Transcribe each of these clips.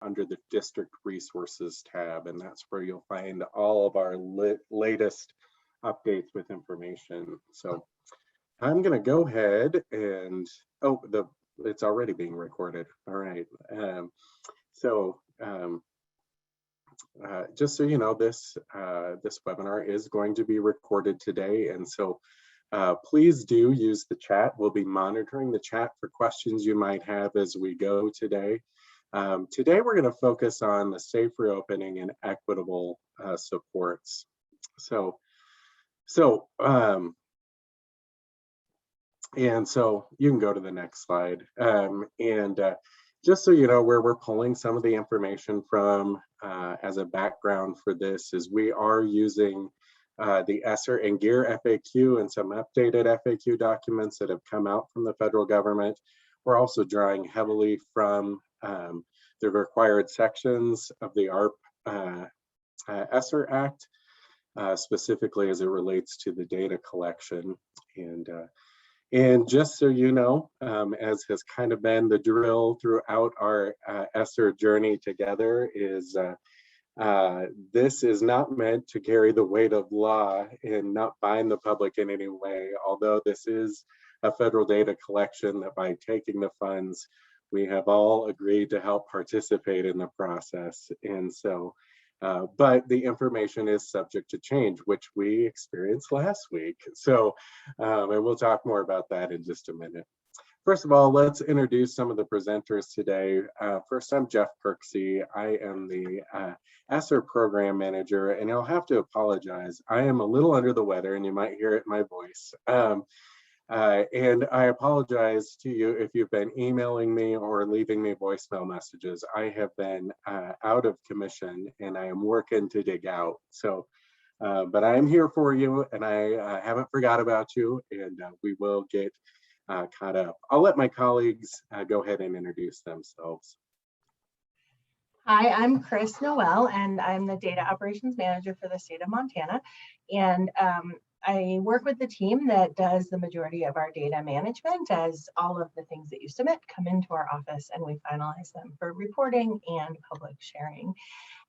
under the District Resources tab, and that's where you'll find all of our latest updates with information. So I'm going to go ahead and, it's already being recorded. All right. Just so you know, this webinar is going to be recorded today, and so please do use the chat. We'll be monitoring the chat for questions you might have as we go today. Today we're going to focus on the safe reopening and equitable supports. So you can go to the next slide. Just so you know where we're pulling some of the information from as a background for this is we are using the ESSER and GEAR FAQ and some updated FAQ documents that have come out from the federal government. We're also drawing heavily from the required sections of the ARP ESSER Act, specifically as it relates to the data collection. And just so you know, as has kind of been the drill throughout our ESSER journey together, is this is not meant to carry the weight of law and not bind the public in any way, although this is a federal data collection that by taking the funds, we have all agreed to help participate in the process. And so, but the information is subject to change, which we experienced last week. So, and we'll talk more about that in just a minute. First of all, let's introduce some of the presenters today. First, I'm Jeff Kirksey. I am the ESSER program manager, and I'll have to apologize. I am a little under the weather, and you might hear it in my voice. And I apologize to you if you've been emailing me or leaving me voicemail messages. I have been out of commission, and I am working to dig out. So, but I am here for you, and I haven't forgot about you, and we will get caught up. I'll let my colleagues go ahead and introduce themselves. Hi, I'm Chris Noel, and I'm the Data Operations Manager for the state of Montana. And I work with the team that does the majority of our data management, as all of the things that you submit come into our office and we finalize them for reporting and public sharing.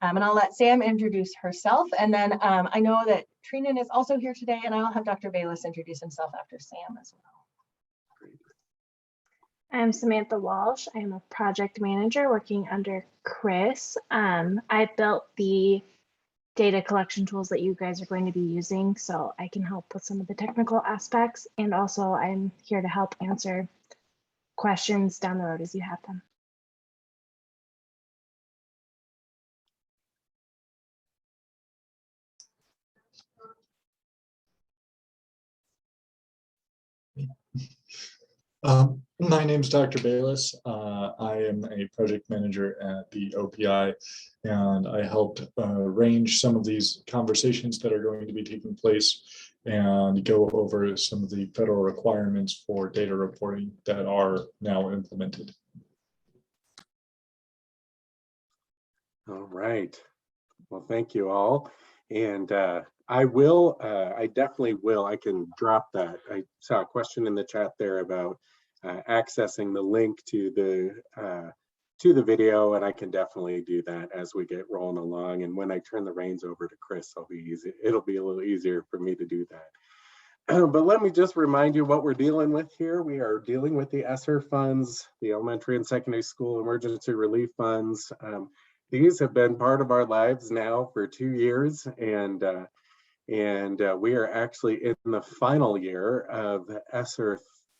And I'll let Sam introduce herself. And then I know that Trinan is also here today, and I'll have Dr. Bayless introduce himself after Sam as well. I'm Samantha Walsh. I am a project manager working under Chris. I built the data collection tools that you guys are going to be using, so I can help with some of the technical aspects. And also I'm here to help answer questions down the road as you have them. My name is Dr. Bayless. I am a project manager at the OPI, and I helped arrange some of these conversations that are going to be taking place and go over some of the federal requirements for data reporting that are now implemented. All right. Well, thank you all. And I definitely will. I can drop that. I saw a question in the chat there about accessing the link to the video, and I can definitely do that as we get rolling along. And when I turn the reins over to Chris, it'll be a little easier for me to do that. But let me just remind you what we're dealing with here. We are dealing with the ESSER funds, the elementary and secondary school emergency relief funds. These have been part of our lives now for 2 years, and we are actually in the final year of ESSER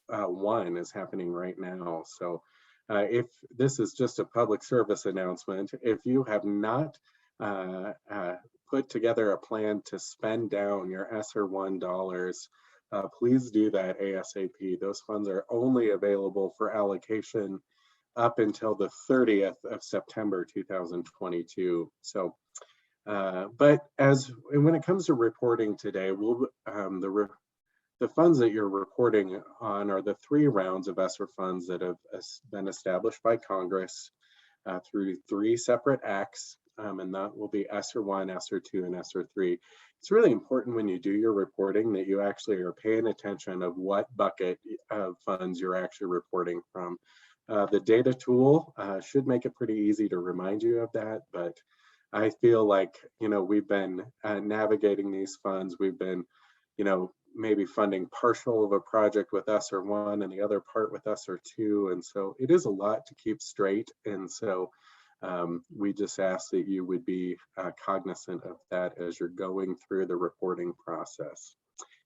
1 is happening right now. So if this is just a public service announcement, if you have not put together a plan to spend down your ESSER 1 dollars, please do that ASAP. Those funds are only available for allocation up until the 30th of September 2022. So, but when it comes to reporting today, the funds that you're reporting on are the 3 rounds of ESSER funds that have been established by Congress through 3 separate acts, and that will be ESSER 1, ESSER 2, and ESSER 3. It's really important when you do your reporting that you actually are paying attention of what bucket of funds you're actually reporting from. The data tool should make it pretty easy to remind you of that, but I feel like, we've been navigating these funds. We've been, maybe funding partial of a project with ESSER 1 and the other part with ESSER 2. And so it is a lot to keep straight. And so we just ask that you would be cognizant of that as you're going through the reporting process.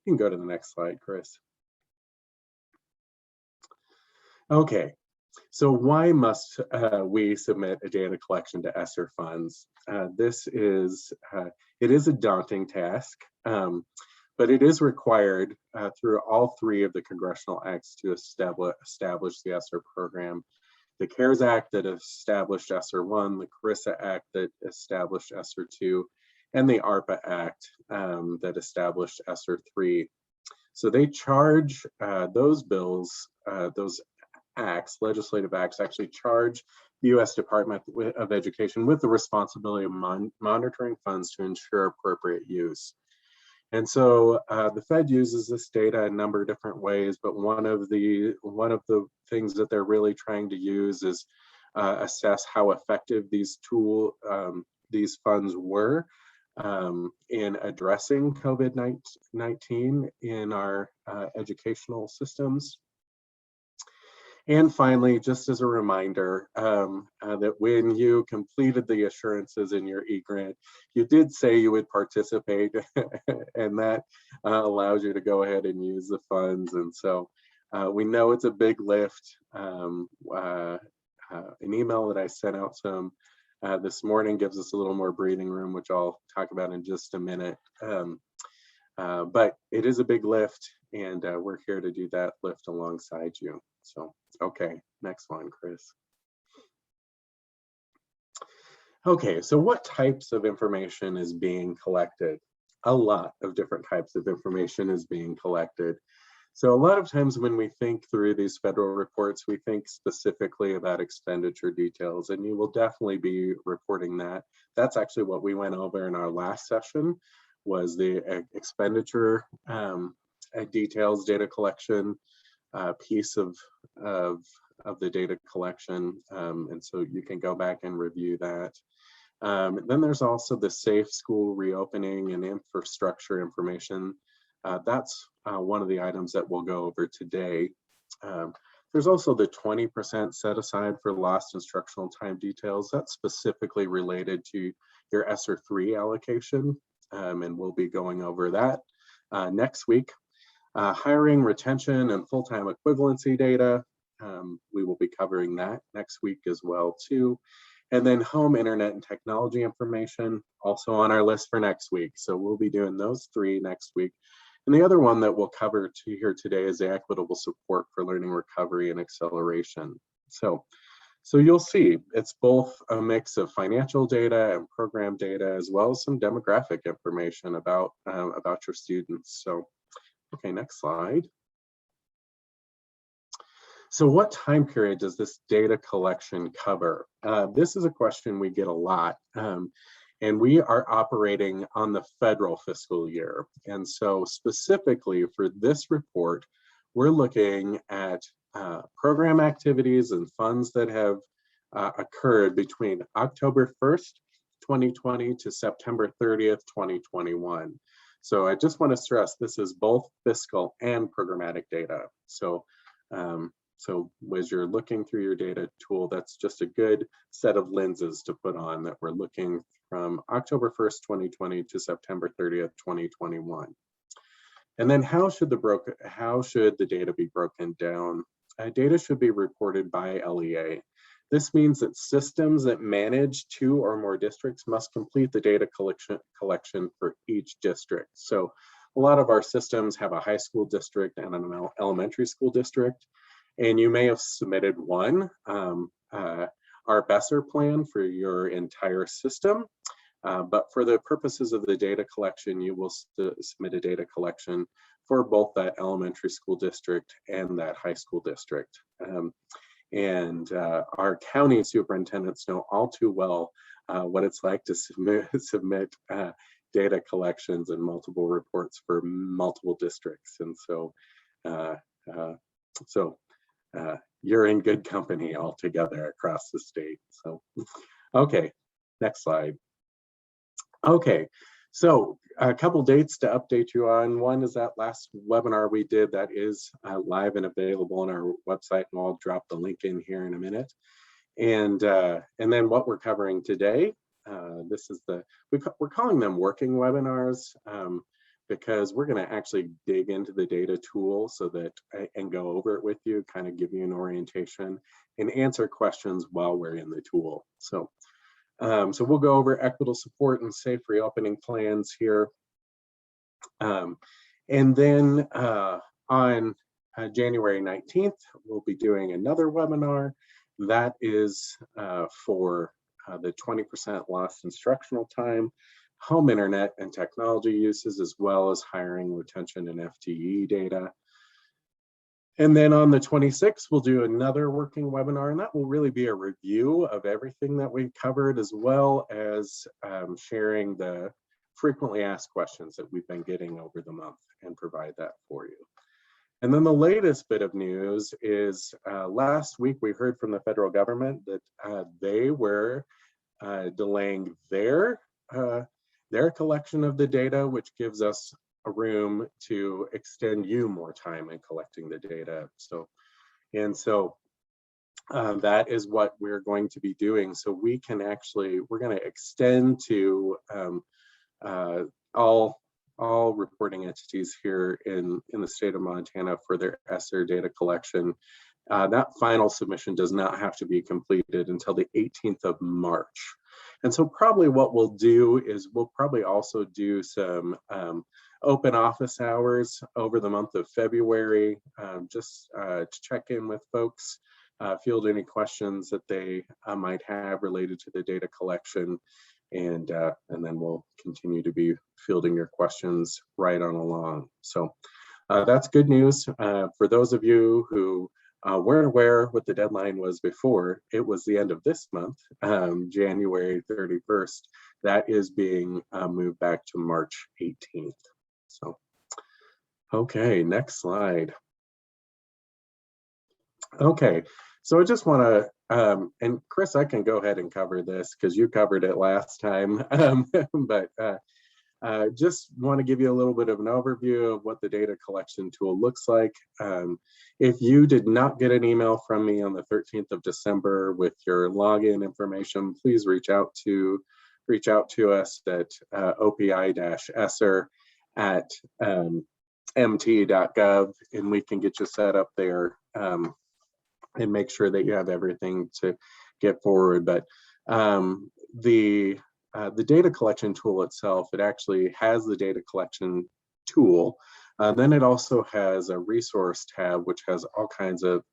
You can go to the next slide, Chris. Okay, so why must we submit a data collection to ESSER funds? It is a daunting task, but it is required through all three of the congressional acts to establish the ESSER program. The CARES Act that established ESSER 1, the CRISA Act that established ESSER 2, and the ARPA Act that established ESSER 3. So they charge those bills, those acts, legislative acts, actually charge the U.S. Department of Education with the responsibility of monitoring funds to ensure appropriate use. And so the Fed uses this data a number of different ways, but one of the things that they're really trying to use is assess how effective these funds were in addressing COVID-19 in our educational systems. And finally, just as a reminder, that when you completed the assurances in your e-grant, you did say you would participate, and that allows you to go ahead and use the funds. And so we know it's a big lift. An email that I sent out this morning gives us a little more breathing room, which I'll talk about in just a minute. But it is a big lift, and we're here to do that lift alongside you. So, okay, next one, Chris. Okay, so what types of information is being collected? A lot of different types of information is being collected. So a lot of times when we think through these federal reports, we think specifically about expenditure details, and you will definitely be reporting that. That's actually what we went over in our last session, was the expenditure details, data collection piece of the data collection. And so you can go back and review that. Then there's also the safe school reopening and infrastructure information. That's one of the items that we'll go over today. There's also the 20% set aside for lost instructional time details. That's specifically related to your ESSER 3 allocation. And we'll be going over that next week. Hiring, retention, and full-time equivalency data. We will be covering that next week as well too. And then home internet and technology information, also on our list for next week. So we'll be doing those three next week. And the other one that we'll cover here today is the equitable support for learning recovery and acceleration. So you'll see it's both a mix of financial data and program data, as well as some demographic information about your students. So, okay, next slide. So what time period does this data collection cover? This is a question we get a lot. And we are operating on the federal fiscal year. And so specifically for this report, we're looking at program activities and funds that have occurred between October 1st, 2020 to September 30th, 2021. So I just want to stress this is both fiscal and programmatic data. So as you're looking through your data tool, that's just a good set of lenses to put on, that we're looking from October 1st, 2020 to September 30th, 2021. And then how should the data be broken down? Data should be reported by LEA. This means that systems that manage 2 or more districts must complete the data collection for each district. So a lot of our systems have a high school district and an elementary school district, and you may have submitted one ESSER plan for your entire system. But for the purposes of the data collection, you will submit a data collection for both that elementary school district and that high school district. Our county superintendents know all too well what it's like to submit data collections and multiple reports for multiple districts. And so you're in good company altogether across the state. So, okay, next slide. Okay, so a couple dates to update you on. One is that last webinar we did that is live and available on our website, and I'll drop the link in here in a minute. And then what we're covering today, this is we're calling them working webinars because we're going to actually dig into the data tool so that and go over it with you, kind of give you an orientation and answer questions while we're in the tool. So we'll go over equitable support and safe reopening plans here. And then on January 19th, we'll be doing another webinar that is for the 20% lost instructional time, home internet and technology uses, as well as hiring, retention, and FTE data. And then on the 26th, we'll do another working webinar, and that will really be a review of everything that we've covered, as well as sharing the frequently asked questions that we've been getting over the month and provide that for you. And then the latest bit of news is last week we heard from the federal government that they were delaying their collection of the data, which gives us a room to extend you more time in collecting the data. So that is what we're going to be doing. So we're going to extend to all reporting entities here in the state of Montana for their ESSER data collection. That final submission does not have to be completed until the 18th of March. And so probably what we'll do is we'll probably also do some open office hours over the month of February, just to check in with folks, field any questions that they might have related to the data collection. And then we'll continue to be fielding your questions right on along. So that's good news. For those of you who weren't aware what the deadline was before, it was the end of this month, January 31st. That is being moved back to March 18th. So, okay, next slide. Okay, so I just want to, and Chris, I can go ahead and cover this because you covered it last time, but just want to give you a little bit of an overview of what the data collection tool looks like. If you did not get an email from me on the 13th of December with your login information, please reach out to us at opi-esser@mt.gov, and we can get you set up there and make sure that you have everything to get forward. But the data collection tool itself, it actually has the data collection tool. Then it also has a resource tab, which has all kinds of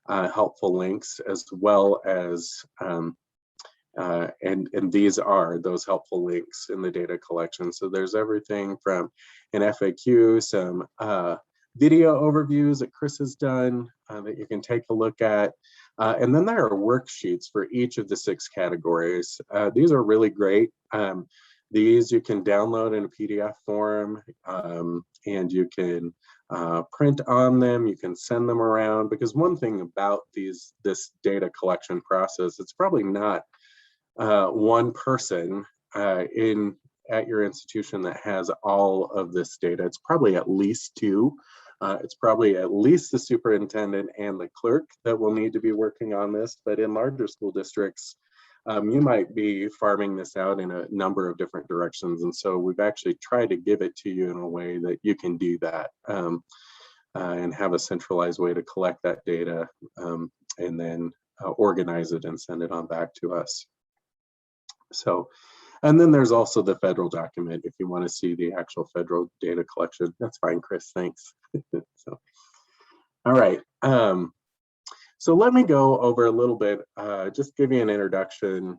helpful links, as well as, and these are those helpful links in the data collection. So there's everything from an FAQ, some video overviews that Chris has done that you can take a look at. And then there are worksheets for each of the 6 categories. These are really great. These you can download in a PDF form, and you can print on them, you can send them around, because one thing about this data collection process, it's probably not one person at your institution that has all of this data. It's probably at least 2. It's probably at least the superintendent and the clerk that will need to be working on this. But in larger school districts, you might be farming this out in a number of different directions. And so we've actually tried to give it to you in a way that you can do that and have a centralized way to collect that data and then organize it and send it on back to us. So, and then there's also the federal document if you want to see the actual federal data collection. That's fine, Chris, thanks. So, all right. So let me go over a little bit, just give you an introduction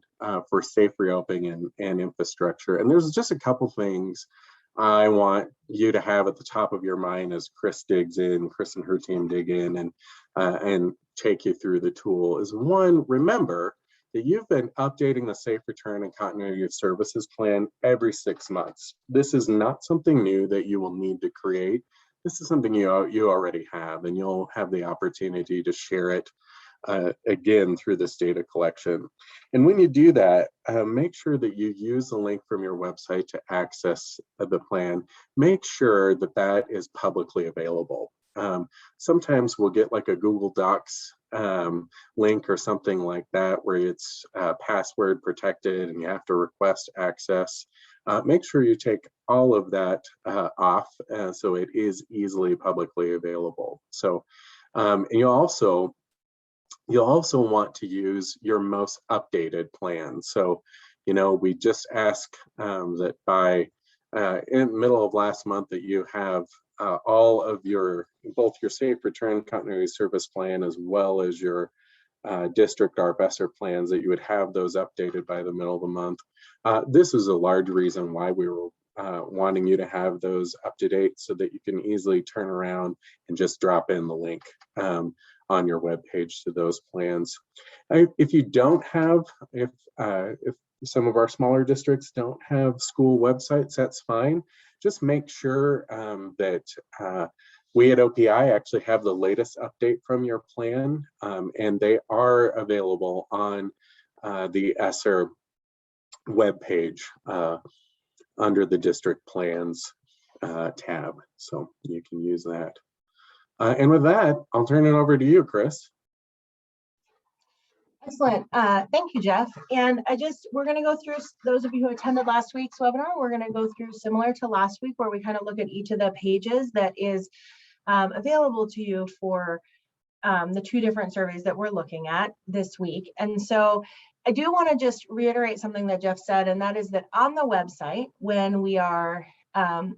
for safe reopening and infrastructure. And there's just a couple things I want you to have at the top of your mind as Chris and her team dig in and take you through the tool. Is one, remember that you've been updating the Safe Return and Continuity of Services plan every 6 months. This is not something new that you will need to create. This is something you already have, and you'll have the opportunity to share it again through this data collection. And when you do that, make sure that you use the link from your website to access the plan. Make sure that that is publicly available. Sometimes we'll get like a Google Docs link or something like that where it's password protected and you have to request access. Make sure you take all of that off so it is easily publicly available. So and you'll also want to use your most updated plan. So, you know, we just ask that by in the middle of last month that you have all of your, both your safe return continuity service plan as well as your district ESSER plans, that you would have those updated by the middle of the month. This is a large reason why we were wanting you to have those up to date so that you can easily turn around and just drop in the link on your web page to those plans. If you don't have, if some of our smaller districts don't have school websites, that's fine. Just make sure that we at OPI actually have the latest update from your plan, and they are available on the ESSER webpage under the district plans tab. So you can use that. And with that, I'll turn it over to you, Chris. Excellent. Thank you, Jeff. And we're going to go through, those of you who attended last week's webinar, we're going to go through similar to last week, where we kind of look at each of the pages that is available to you for the two different surveys that we're looking at this week. And so I do want to just reiterate something that Jeff said, and that is that on the website, when we are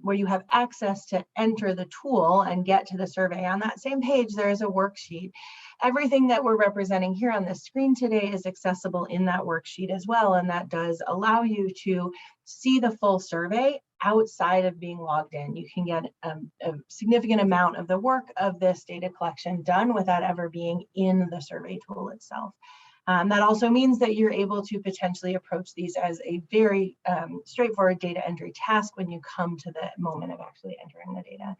where you have access to enter the tool and get to the survey, on that same page, there is a worksheet. Everything that we're representing here on the screen today is accessible in that worksheet as well, and that does allow you to see the full survey outside of being logged in. You can get a significant amount of the work of this data collection done without ever being in the survey tool itself. That also means that you're able to potentially approach these as a very straightforward data entry task when you come to the moment of actually entering the data.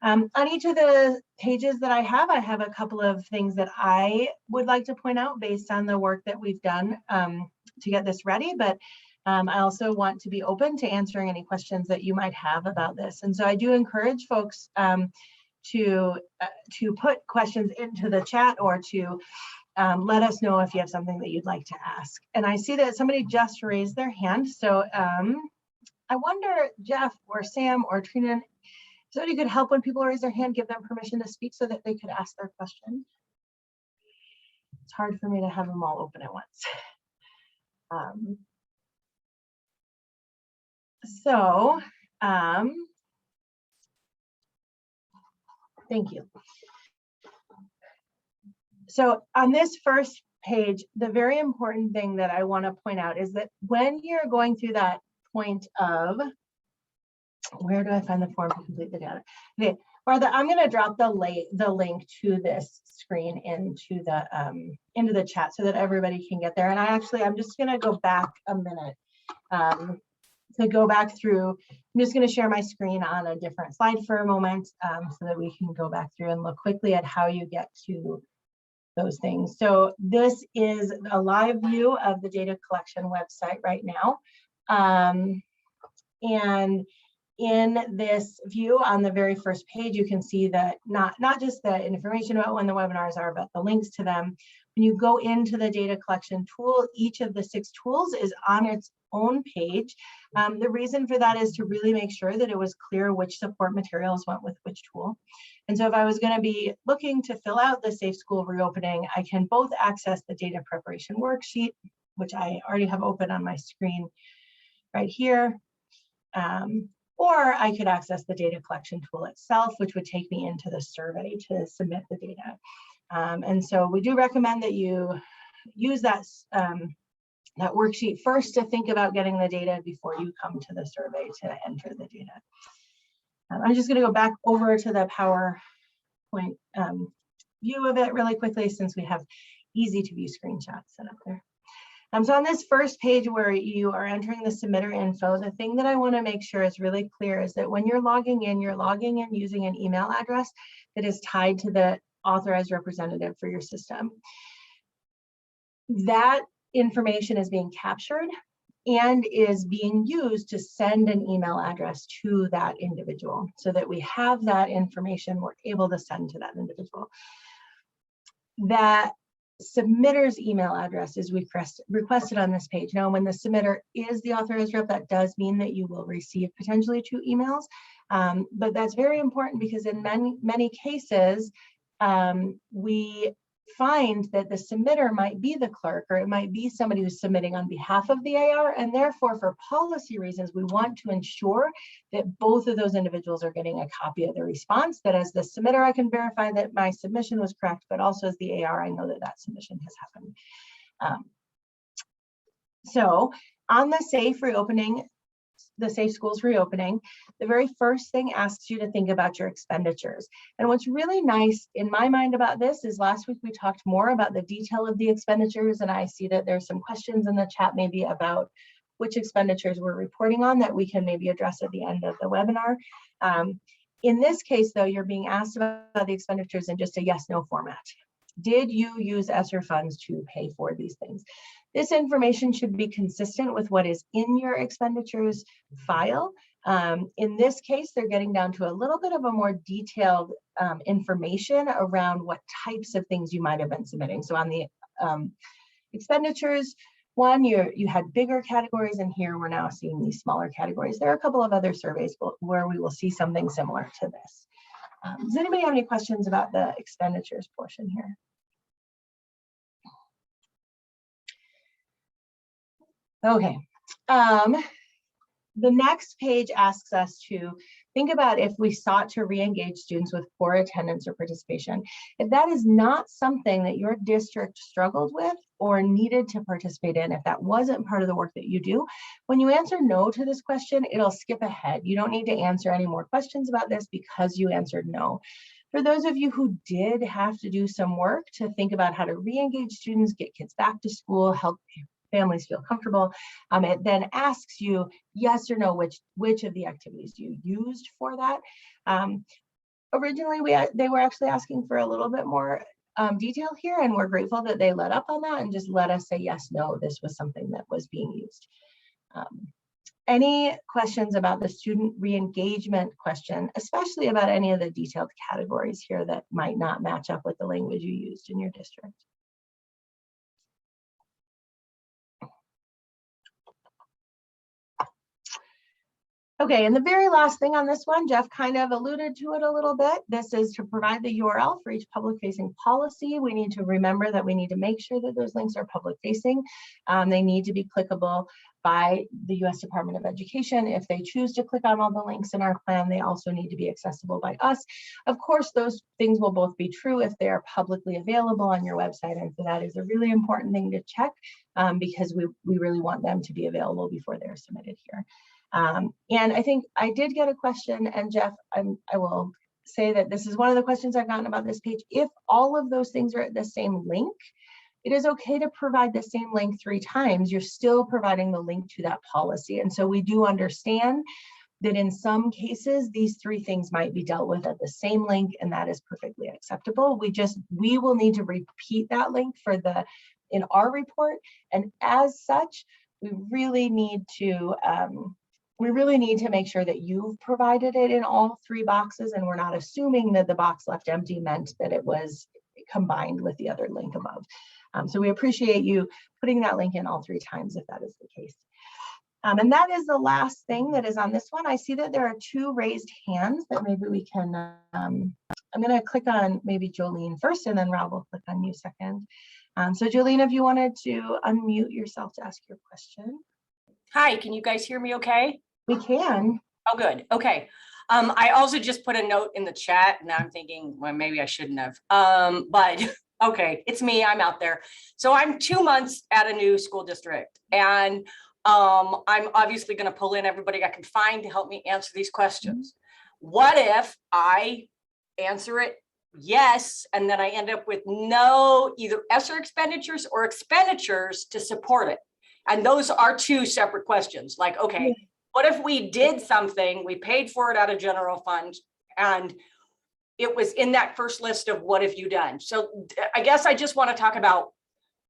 On each of the pages that I have a couple of things that I would like to point out based on the work that we've done to get this ready, but I also want to be open to answering any questions that you might have about this. And so I do encourage folks to put questions into the chat or to let us know if you have something that you'd like to ask. And I see that somebody just raised their hand. So I wonder, Jeff or Sam or Trina, somebody could help when people raise their hand, give them permission to speak so that they could ask their question. It's hard for me to have them all open at once. Thank you. So on this first page, the very important thing that I want to point out is that when you're going through that point of, where do I find the form to complete the data? Okay, Martha, I'm going to drop the link to this screen into the chat so that everybody can get there. And I'm just going to go back a minute to go back through. I'm just going to share my screen on a different slide for a moment so that we can go back through and look quickly at how you get to those things. So this is a live view of the data collection website right now. And in this view on the very first page, you can see that not just the information about when the webinars are, but the links to them. When you go into the data collection tool, each of the 6 tools is on its own page. The reason for that is to really make sure that it was clear which support materials went with which tool. And so if I was going to be looking to fill out the Safe School Reopening, I can both access the data preparation worksheet, which I already have open on my screen right here, or I could access the data collection tool itself, which would take me into the survey to submit the data. And so we do recommend that you use that worksheet first to think about getting the data before you come to the survey to enter the data. I'm just going to go back over to the PowerPoint view of it really quickly since we have easy to view screenshots set up there. So on this first page where you are entering the submitter info, the thing that I want to make sure is really clear is that when you're logging in using an email address that is tied to the authorized representative for your system. That information is being captured and is being used to send an email address to that individual so that we have that information we're able to send to that individual. That submitter's email address is requested on this page. Now, when the submitter is the authorized rep, that does mean that you will receive potentially 2 emails, but that's very important because in many cases, we find that the submitter might be the clerk, or it might be somebody who's submitting on behalf of the AR, and therefore for policy reasons we want to ensure that both of those individuals are getting a copy of the response, that as the submitter I can verify that my submission was correct, but also as the AR I know that that submission has happened. So on the safe reopening, the Safe Schools reopening, the very first thing asks you to think about your expenditures. And what's really nice in my mind about this is last week we talked more about the detail of the expenditures, and I see that there's some questions in the chat maybe about which expenditures we're reporting on that we can maybe address at the end of the webinar. In this case, though, you're being asked about the expenditures in just a yes/no format. Did you use ESSER funds to pay for these things? This information should be consistent with what is in your expenditures file. In this case, they're getting down to a little bit of a more detailed information around what types of things you might have been submitting. So on the expenditures one, you had bigger categories, and here we're now seeing these smaller categories. There are a couple of other surveys where we will see something similar to this. Does anybody have any questions about the expenditures portion here? Okay, the next page asks us to think about if we sought to re-engage students with poor attendance or participation. If that is not something that your district struggled with or needed to participate in, if that wasn't part of the work that you do, when you answer no to this question, it'll skip ahead. You don't need to answer any more questions about this because you answered no. For those of you who did have to do some work to think about how to re-engage students, get kids back to school, help families feel comfortable, it then asks you yes or no, which of the activities you used for that. Originally, they were actually asking for a little bit more detail here, and we're grateful that they let up on that and just let us say yes, no, this was something that was being used. Any questions about the student re-engagement question, especially about any of the detailed categories here that might not match up with the language you used in your district? Okay, and the very last thing on this one, Jeff kind of alluded to it a little bit. This is to provide the URL for each public-facing policy. We need to remember that we need to make sure that those links are public-facing. They need to be clickable by the U.S. Department of Education. If they choose to click on all the links in our plan, they also need to be accessible by us. Of course, those things will both be true if they are publicly available on your website, and so that is a really important thing to check because we really want them to be available before they're submitted here. And I think I did get a question, and Jeff, I will say that this is one of the questions I've gotten about this page. If all of those things are at the same link, it is okay to provide the same link 3 times. You're still providing the link to that policy. And so we do understand that in some cases, these 3 things might be dealt with at the same link, and that is perfectly acceptable. We will need to repeat that link in our report. And as such, we really need to make sure that you've provided it in all 3 boxes, and we're not assuming that the box left empty meant that it was combined with the other link above. So we appreciate you putting that link in all 3 times if that is the case. And that is the last thing that is on this one. I see that there are 2 raised hands that maybe we can, I'm gonna click on maybe Jolene first, and then Rob will click on you second. So Jolene, if you wanted to unmute yourself to ask your question. Hi, can you guys hear me okay? We can. Oh, good. Okay. I also just put a note in the chat. Now I'm thinking, well, maybe I shouldn't have. But okay, it's me. I'm out there. So I'm 2 months at a new school district, and I'm obviously going to pull in everybody I can find to help me answer these questions. What if I answer it yes, and then I end up with no, either ESSER expenditures or expenditures to support it? And those are 2 separate questions. Like, okay, what if we did something, we paid for it out of general funds, and it was in that first list of what have you done. So I guess I just want to talk about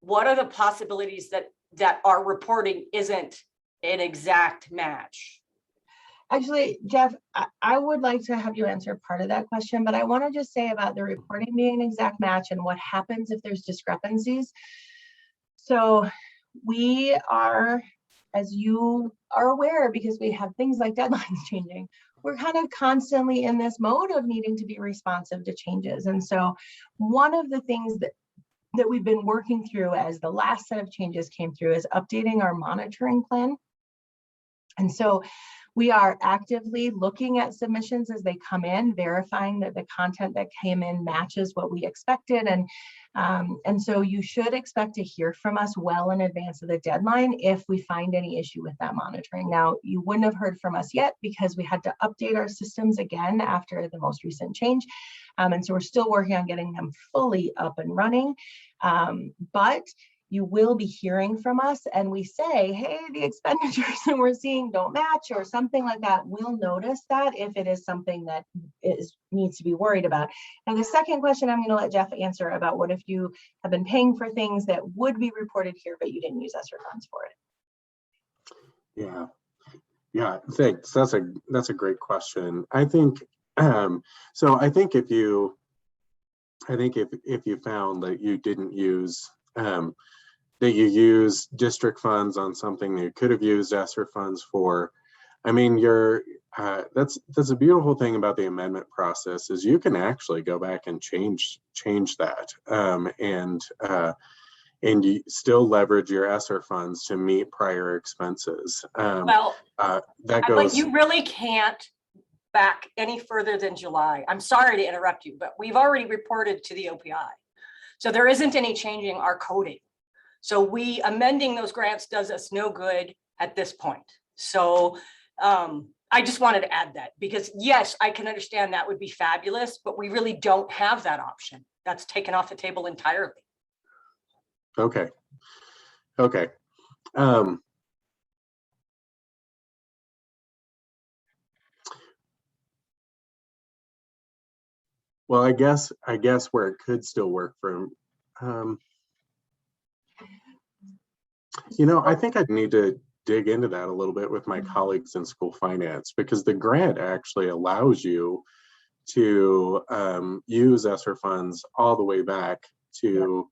what are the possibilities that our reporting isn't an exact match. Actually, Jeff, I would like to have you answer part of that question, but I want to just say about the reporting being an exact match and what happens if there's discrepancies. So we are, as you are aware, because we have things like deadlines changing, we're kind of constantly in this mode of needing to be responsive to changes. And so one of the things that we've been working through as the last set of changes came through is updating our monitoring plan. And so we are actively looking at submissions as they come in, verifying that the content that came in matches what we expected. And so you should expect to hear from us well in advance of the deadline if we find any issue with that monitoring. Now, you wouldn't have heard from us yet because we had to update our systems again after the most recent change. And so we're still working on getting them fully up and running. But you will be hearing from us, and we say, hey, the expenditures that we're seeing don't match or something like that. We'll notice that if it is something that needs to be worried about. And the second question I'm going to let Jeff answer about what if you have been paying for things that would be reported here, but you didn't use ESSER funds for it. Yeah, thanks. That's a great question. I think so. I think if you found that you didn't use that you use district funds on something that you could have used ESSER funds for, I mean, that's a beautiful thing about the amendment process is you can actually go back and change that, and you still leverage your ESSER funds to meet prior expenses. That goes. But you really can't back any further than July. I'm sorry to interrupt you, but we've already reported to the OPI. So there isn't any changing our coding. So amending those grants does us no good at this point. So I just wanted to add that because yes, I can understand that would be fabulous, but we really don't have that option. That's taken off the table entirely. Okay. Well, I guess where it could still work for, I think I'd need to dig into that a little bit with my colleagues in school finance because the grant actually allows you to use ESSER funds all the way back to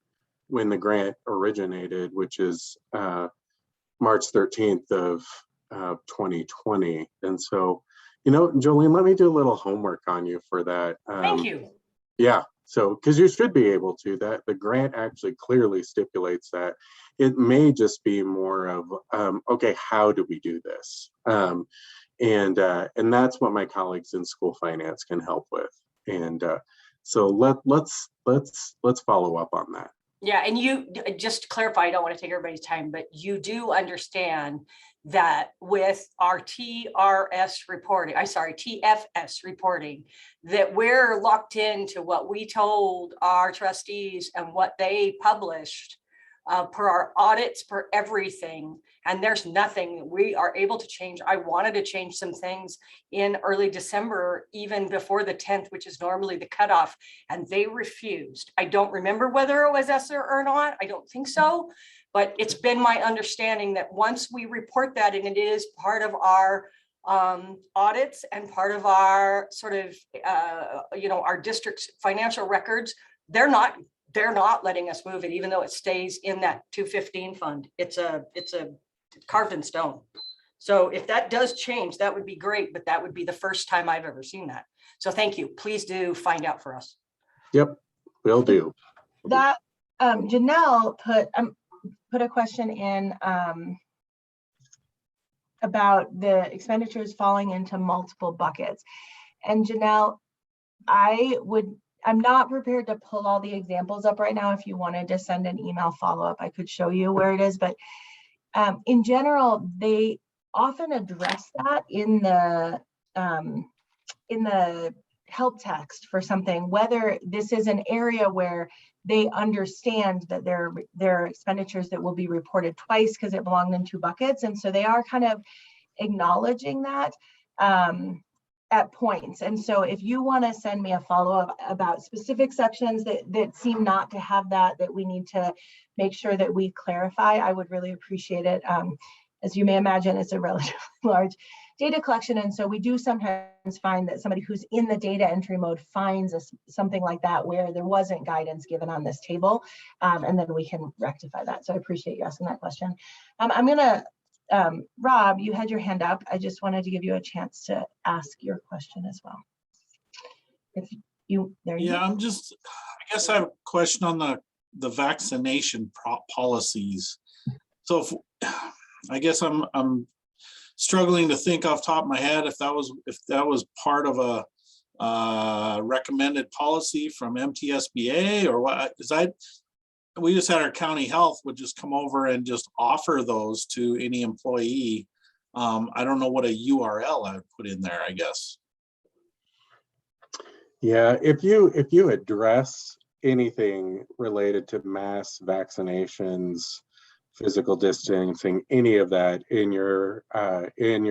when the grant originated, which is March 13th of 2020. And so, Jolene, let me do a little homework on you for that. Thank you. Yeah, so because you should be able to, that the grant actually clearly stipulates that. It may just be more of, okay, how do we do this? And that's what my colleagues in school finance can help with. And so let's follow up on that. Yeah, and you just to clarify, I don't want to take everybody's time, but you do understand that with our TFS reporting, that we're locked into what we told our trustees and what they published per our audits, per everything. And there's nothing we are able to change. I wanted to change some things in early December, even before the 10th, which is normally the cutoff, and they refused. I don't remember whether it was ESSER or not. I don't think so, but it's been my understanding that once we report that, and it is part of our audits and part of our sort of, our district's financial records, they're not letting us move it, even though it stays in that 215 fund. It's a carved in stone. So if that does change, that would be great, but that would be the first time I've ever seen that. So thank you. Please do find out for us. Yep, will do. That Janelle put a question in about the expenditures falling into multiple buckets. And Janelle, I'm not prepared to pull all the examples up right now. If you wanted to send an email follow-up, I could show you where it is. But in general, they often address that in the help text for something, whether this is an area where they understand that there are expenditures that will be reported twice because it belonged in two buckets. And so they are kind of acknowledging that. at points. And so if you want to send me a follow-up about specific sections that seem not to have that we need to make sure that we clarify, I would really appreciate it. As you may imagine, it's a relatively large data collection. And so we do sometimes find that somebody who's in the data entry mode finds something like that where there wasn't guidance given on this table. And then we can rectify that. So I appreciate you asking that question. I'm going to Rob, you had your hand up. I just wanted to give you a chance to ask your question as well. If you, there you go. I guess I have a question on the vaccination policies. So if, I guess I'm struggling to think off the top of my head if that was part of a recommended policy from MTSBA or what, because we just had our county health would just come over and just offer those to any employee. I don't know what a URL I would put in there, I guess. Yeah, if you address anything related to mass vaccinations, physical distancing, any of that in your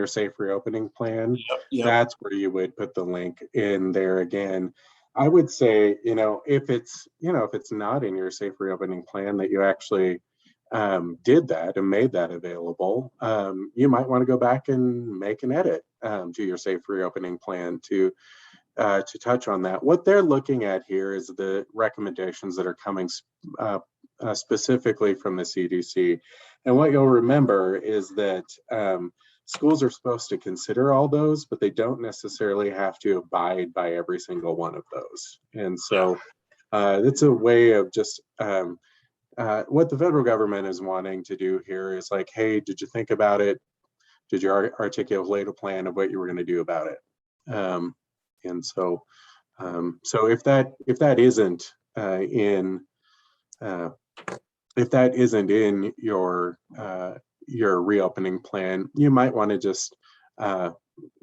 safe reopening plan, Yep. That's where you would put the link in there again. I would say, if it's not in your safe reopening plan that you actually did that and made that available, you might want to go back and make an edit to your safe reopening plan to touch on that. What they're looking at here is the recommendations that are coming specifically from the CDC. And what you'll remember is that schools are supposed to consider all those, but they don't necessarily have to abide by every single one of those. And so it's a way of just what the federal government is wanting to do here is like, hey, did you think about it? Did you articulate a plan of what you were going to do about it? And so, so if that isn't in your reopening plan, you might want to just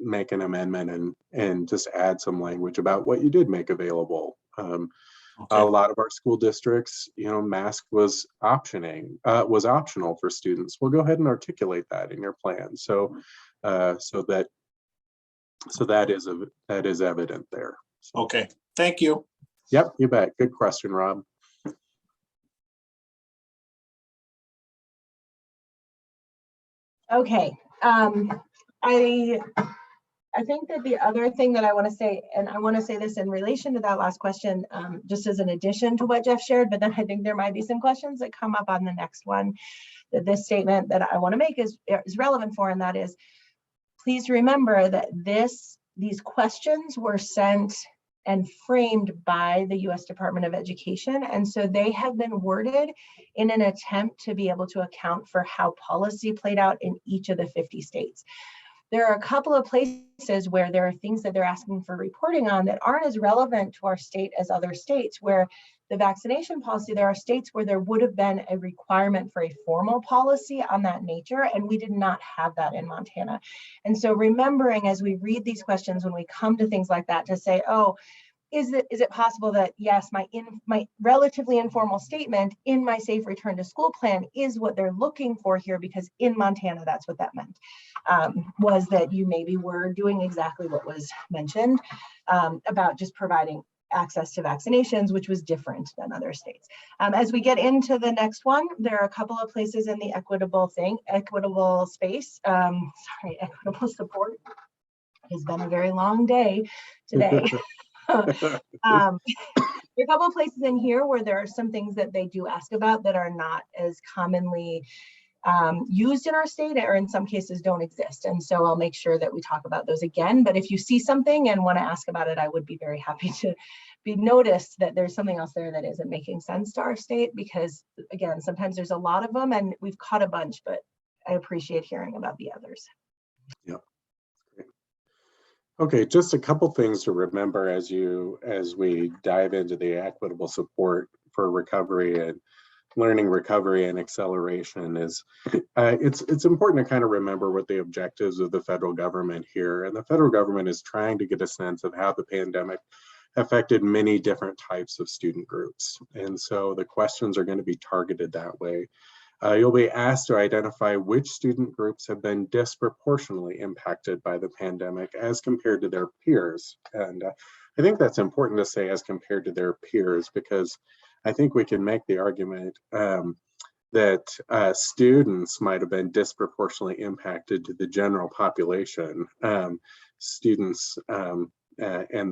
make an amendment and just add some language about what you did make available. Okay. A lot of our school districts, mask was optional for students. Well, go ahead and articulate that in your plan. So that is evident there. So. Okay, thank you. Yep, you bet. Good question, Rob. Okay, I think that the other thing that I want to say, and I want to say this in relation to that last question, just as an addition to what Jeff shared, but then I think there might be some questions that come up on the next one that this statement that I want to make is relevant for, and that is, please remember that these questions were sent and framed by the U.S. Department of Education. And so they have been worded in an attempt to be able to account for how policy played out in each of the 50 states. There are a couple of places where there are things that they're asking for reporting on that aren't as relevant to our state as other states, where the vaccination policy, there are states where there would have been a requirement for a formal policy on that nature, and we did not have that in Montana. And so remembering as we read these questions, when we come to things like that, to say, oh, is it possible that, yes, my relatively informal statement in my safe return to school plan is what they're looking for here, because in Montana, that's what that meant, was that you maybe were doing exactly what was mentioned about just providing access to vaccinations, which was different than other states. As we get into the next one, there are a couple of places in the equitable space, equitable support. It's been a very long day today. There are a couple of places in here where there are some things that they do ask about that are not as commonly used in our state, or in some cases don't exist. And so I'll make sure that we talk about those again. But if you see something and want to ask about it, I would be very happy to be noticed that there's something else there that isn't making sense to our state, because again, sometimes there's a lot of them and we've caught a bunch, but I appreciate hearing about the others. Yeah. Okay, just a couple things to remember as we dive into the equitable support for recovery and learning recovery and acceleration is it's important to kind of remember what the objectives of the federal government here. And the federal government is trying to get a sense of how the pandemic affected many different types of student groups. And so the questions are going to be targeted that way. You'll be asked to identify which student groups have been disproportionately impacted by the pandemic as compared to their peers. And I think that's important to say as compared to their peers, because I think we can make the argument that students might have been disproportionately impacted to the general population, students and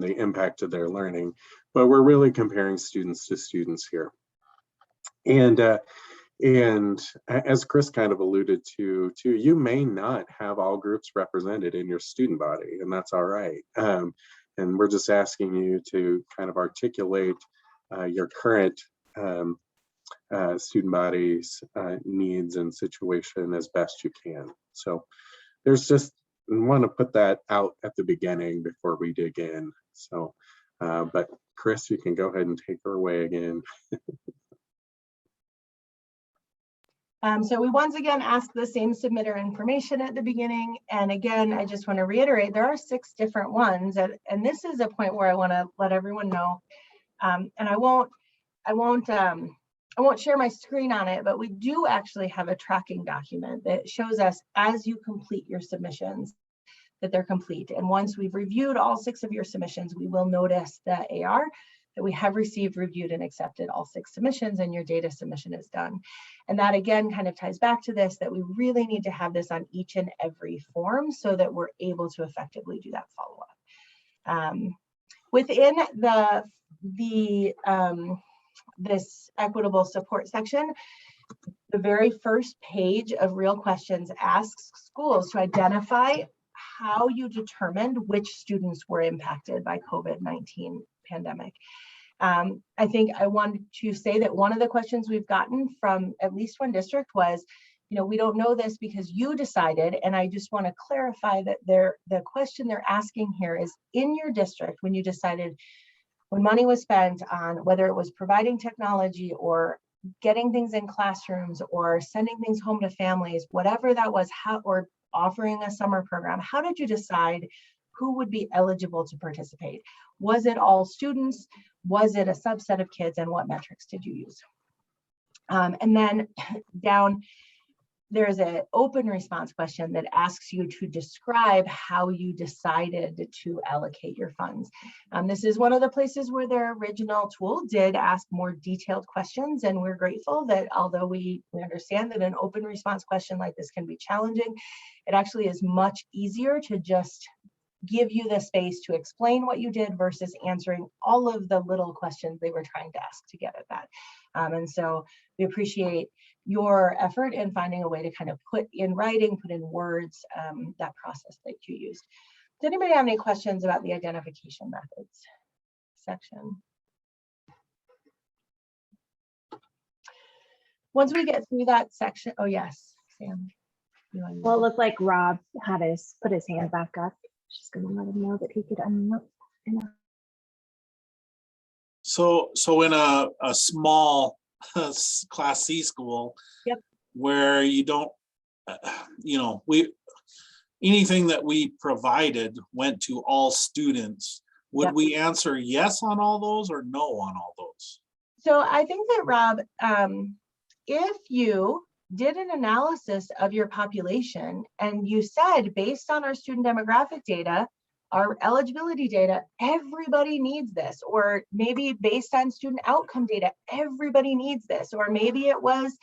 the impact of their learning, but we're really comparing students to students here. And as Chris kind of alluded to, you may not have all groups represented in your student body, and that's all right. And we're just asking you to kind of articulate your current student body's needs and situation as best you can. So there's just, I want to put that out at the beginning before we dig in. So, but Chris, you can go ahead and take her away again. So we once again ask the same submitter information at the beginning. And again, I just want to reiterate, there are 6 different ones. And this is a point where I want to let everyone know. And I won't share my screen on it, but we do actually have a tracking document that shows us as you complete your submissions that they're complete. And once we've reviewed all 6 of your submissions, we will notice the AR that we have received, reviewed, and accepted all 6 submissions, and your data submission is done. And that again kind of ties back to this, that we really need to have this on each and every form so that we're able to effectively do that follow-up. Within this equitable support section, the very first page of Real Questions asks schools to identify how you determined which students were impacted by COVID-19 pandemic. I think I wanted to say that one of the questions we've gotten from at least one district was, we don't know this because you decided, and I just want to clarify that the question they're asking here is, in your district, when you decided, when money was spent on whether it was providing technology or getting things in classrooms or sending things home to families, whatever that was, or offering a summer program, how did you decide who would be eligible to participate? Was it all students? Was it a subset of kids? And what metrics did you use? And then down, there's an open response question that asks you to describe how you decided to allocate your funds. This is one of the places where their original tool did ask more detailed questions, and we're grateful that although we understand that an open response question like this can be challenging, it actually is much easier to just give you the space to explain what you did versus answering all of the little questions they were trying to ask to get at that. And so we appreciate your effort in finding a way to kind of put in writing, put in words, that process that you used. Does anybody have any questions about the identification methods section? Once we get through that section, oh yes, Sam. Well, it looked like Rob had put his hand back up. Just gonna let him know that he could unmute. So in a small Class C school, yep, where you don't, anything that we provided went to all students, would yep, we answer yes on all those or no on all those? So I think that, Rob, if you did an analysis of your population and you said, based on our student demographic data, our eligibility data, everybody needs this, or maybe based on student outcome data, everybody needs this, or maybe it was,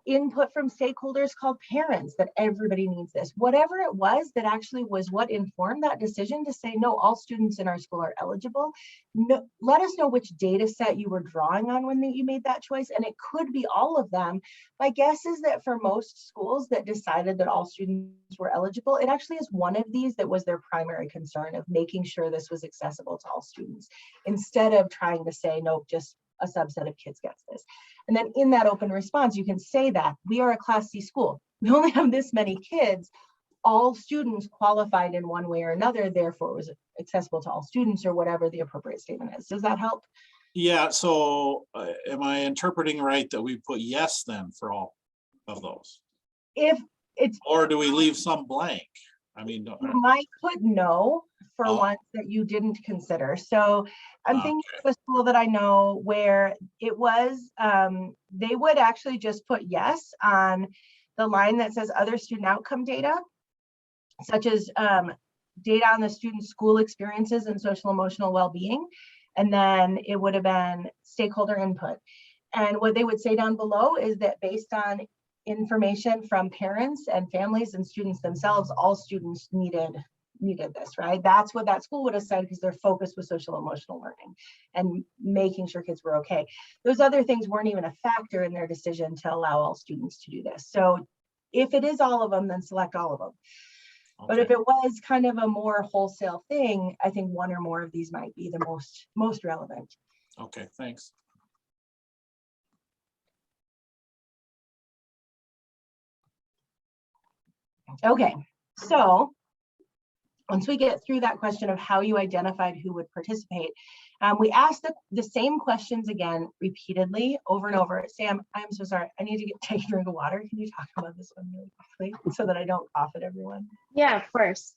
input from stakeholders called parents that everybody needs this, whatever it was that actually was what informed that decision to say, no, all students in our school are eligible. No, let us know which data set you were drawing on when you made that choice. And it could be all of them. My guess is that for most schools that decided that all students were eligible, it actually is one of these that was their primary concern of making sure this was accessible to all students, instead of trying to say, nope, just a subset of kids gets this. And then in that open response, you can say that we are a Class C school. We only have this many kids. All students qualified in one way or another, therefore it was accessible to all students, or whatever the appropriate statement is. Does that help? Yeah, so am I interpreting right that we put yes then for all of those? If it's, or do we leave some blank? I mean, You might put no for Oh. ones that you didn't consider. So I'm thinking Okay. of a school that I know where it was, they would actually just put yes on the line that says other student outcome data, such as data on the student's school experiences and social emotional well-being. And then it would have been stakeholder input. And what they would say down below is that based on information from parents and families and students themselves, all students needed this, right? That's what that school would have said, because their focus was social emotional learning and making sure kids were okay. Those other things weren't even a factor in their decision to allow all students to do this. So if it is all of them, then select all of them. But if Okay. it was kind of a more wholesale thing, I think one or more of these might be the most relevant. Okay, thanks. Okay, so once we get through that question of how you identified who would participate, we asked the same questions again repeatedly over and over. Sam, I'm so sorry. I need to take a drink of water. Can you talk about this one really quickly so that I don't cough at everyone? Yeah, of course.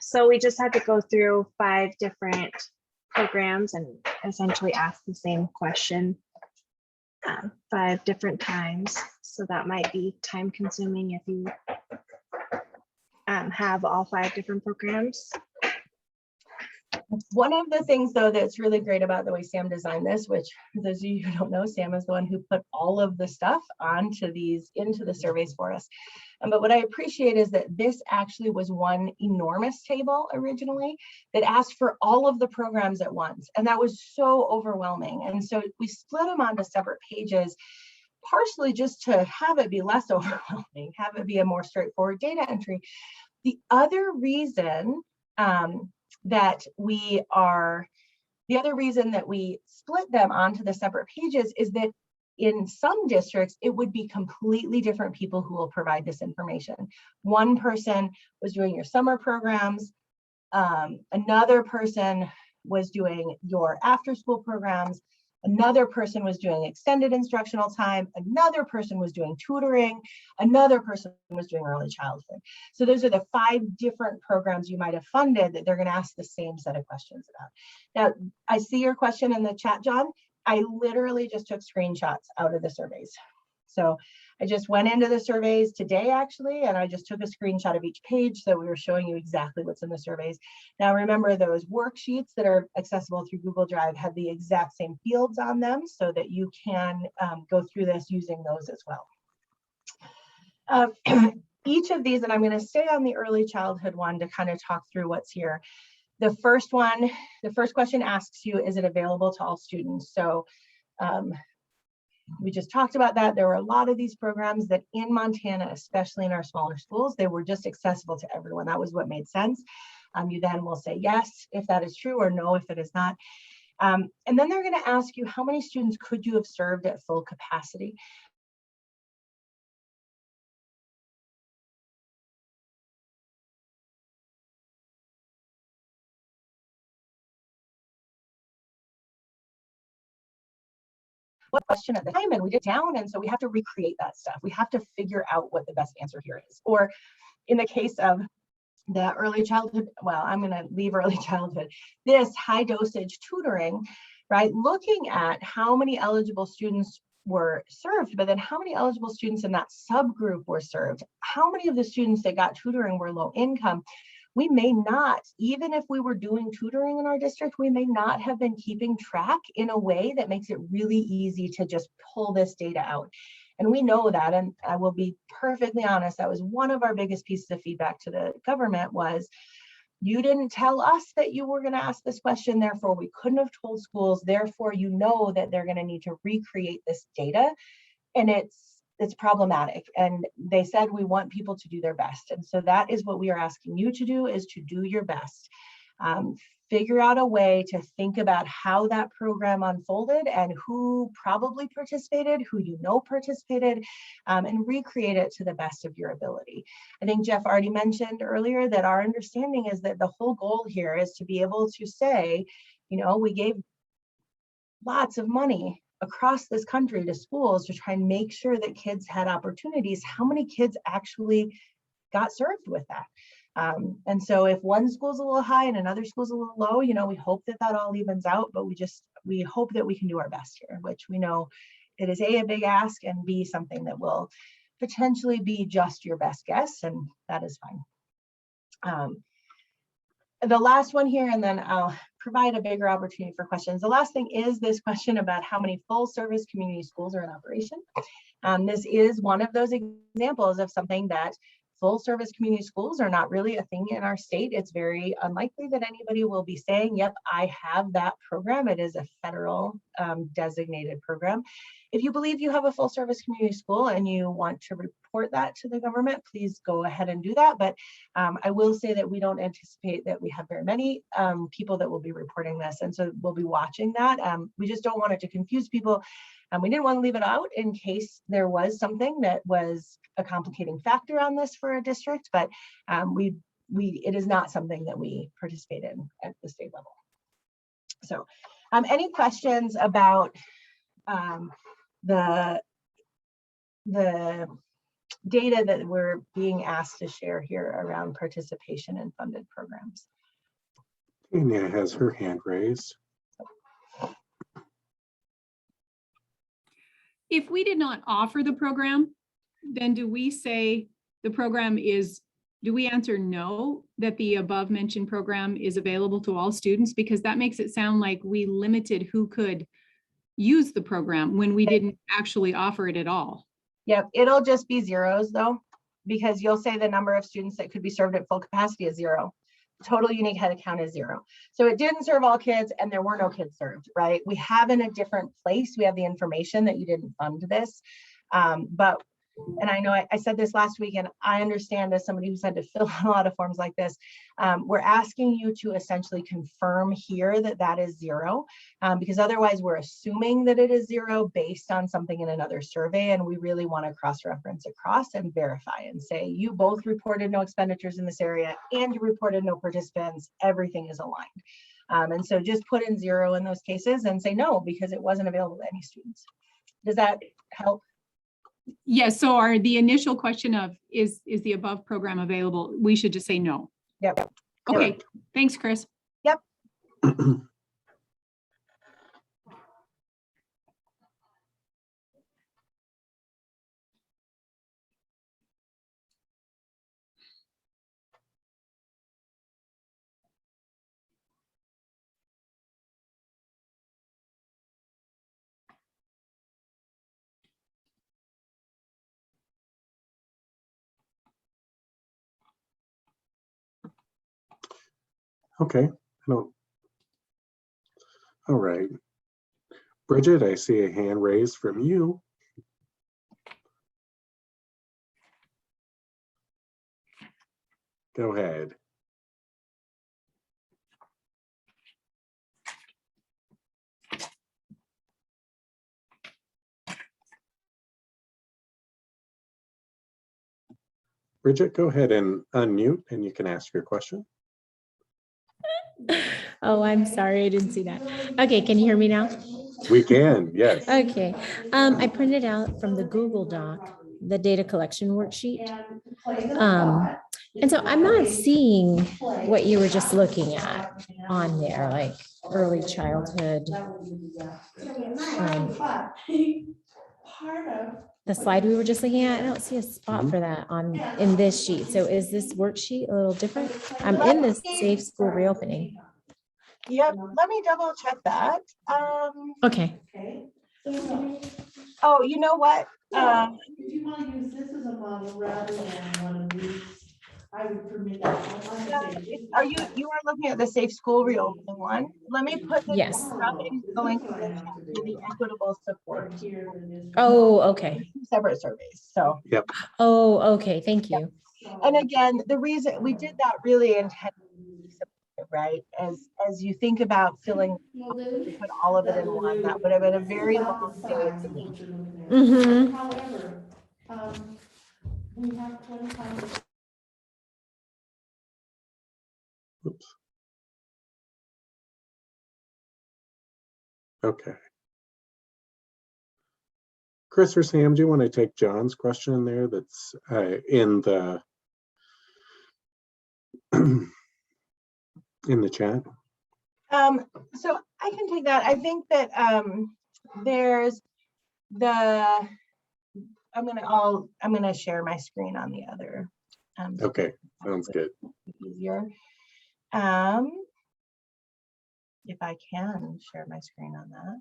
So we just had to go through 5 different programs and essentially ask the same question 5 different times. So that might be time consuming if you have all 5 different programs. One of the things, though, that's really great about the way Sam designed this, which those of you who don't know, Sam is the one who put all of the stuff into the surveys for us. But what I appreciate is that this actually was one enormous table originally that asked for all of the programs at once. And that was so overwhelming. And so we split them onto separate pages, partially just to have it be less overwhelming, have it be a more straightforward data entry. The other reason that we split them onto the separate pages is that in some districts, it would be completely different people who will provide this information. One person was doing your summer programs, another person was doing your after-school programs, another person was doing extended instructional time, another person was doing tutoring, another person was doing early childhood. So those are the 5 different programs you might have funded that they're going to ask the same set of questions about. Now, I see your question in the chat, John. I literally just took screenshots out of the surveys. So I just went into the surveys today, actually, and I just took a screenshot of each page so we were showing you exactly what's in the surveys. Now, remember, those worksheets that are accessible through Google Drive have the exact same fields on them so that you can go through this using those as well. Each of these, and I'm going to stay on the early childhood one to kind of talk through what's here. The first question asks you, is it available to all students? So we just talked about that. There were a lot of these programs that in Montana, especially in our smaller schools, they were just accessible to everyone. That was what made sense. You then will say yes if that is true or no if it is not. And then they're going to ask you, how many students could you have served at full capacity? What question at the time, and we did down, and so we have to recreate that stuff. We have to figure out what the best answer here is. Or in the case of the early childhood, well, I'm going to leave early childhood, this high dosage tutoring, right? Looking at how many eligible students were served, but then how many eligible students in that subgroup were served? How many of the students that got tutoring were low income? We may not, even if we were doing tutoring in our district, we may not have been keeping track in a way that makes it really easy to just pull this data out. And we know that, and I will be perfectly honest, that was one of our biggest pieces of feedback to the government was, you didn't tell us that you were going to ask this question, therefore we couldn't have told schools, therefore you know that they're going to need to recreate this data. And it's problematic. And they said we want people to do their best. And so that is what we are asking you to do, is to do your best. Figure out a way to think about how that program unfolded and who probably participated, who you know participated, and recreate it to the best of your ability. I think Jeff already mentioned earlier that our understanding is that the whole goal here is to be able to say, you know, we gave lots of money across this country to schools to try and make sure that kids had opportunities. How many kids actually got served with that? And so if one school's a little high and another school's a little low, you know, we hope that that all evens out, but we hope that we can do our best here, which we know it is a big ask, and B, something that will potentially be just your best guess, and that is fine. The last one here, and then I'll provide a bigger opportunity for questions. The last thing is this question about how many full service community schools are in operation. This is one of those examples of something that full service community schools are not really a thing in our state. It's very unlikely that anybody will be saying, yep, I have that program. It is a federal designated program. If you believe you have a full service community school and you want to report that to the government, please go ahead and do that. But I will say that we don't anticipate that we have very many people that will be reporting this. And so we'll be watching that. We just don't want it to confuse people. We didn't want to leave it out in case there was something that was a complicating factor on this for a district, but it is not something that we participate in at the state level. So any questions about the data that we're being asked to share here around participation in funded programs? Tanya has her hand raised. If we did not offer the program, then do we say the program is, do we answer no, that the above mentioned program is available to all students? Because that makes it sound like we limited who could use the program when we didn't actually offer it at all. Yep, it'll just be zeros though, because you'll say the number of students that could be served at full capacity is 0. Total unique head count is 0. So it didn't serve all kids and there were no kids served, right? We have in a different place, we have the information that you didn't fund this. And I know I said this last week, and I understand as somebody who's had to fill out a lot of forms like this, we're asking you to essentially confirm here that that is 0, because otherwise we're assuming that it is 0 based on something in another survey. And we really want to cross-reference across and verify and say, you both reported no expenditures in this area and you reported no participants, everything is aligned. And so just put in 0 in those cases and say no, because it wasn't available to any students. Does that help? Yes, so the initial question of is the above program available, we should just say no. Yep. Okay, thanks, Chris. Yep. Okay, all right. Bridget, I see a hand raised from you. Go ahead. Bridget, go ahead and unmute and you can ask your question. Oh, I'm sorry, I didn't see that. Okay, can you hear me now? We can, yes. Okay, I printed out from the Google Doc, the data collection worksheet. And so I'm not seeing what you were just looking at on there, like early childhood. The slide we were just looking at, I don't see a spot for that in this sheet. So is this worksheet a little different? I'm in this safe school reopening. Yep, let me double check that. Okay. Oh, you know what? If you want to use this as a model rather than one of these, I would permit that. You are looking at the safe school reopening one. Let me put the Yes. the link to the equitable support. Oh, okay. 2 separate surveys. So. Yep. Oh, okay. Thank you. And again, the reason we did that really intentionally, right? As you think about filling, put all of it in one, that would have been a very long day. Mm-hmm. However, we have 25. Oops. Okay. Chris or Sam, do you want to take John's question there that's in the in the chat? So I can take that. I think that there's the, I'm gonna share my screen on the other. Okay, sounds good. Easier. If I can share my screen on that.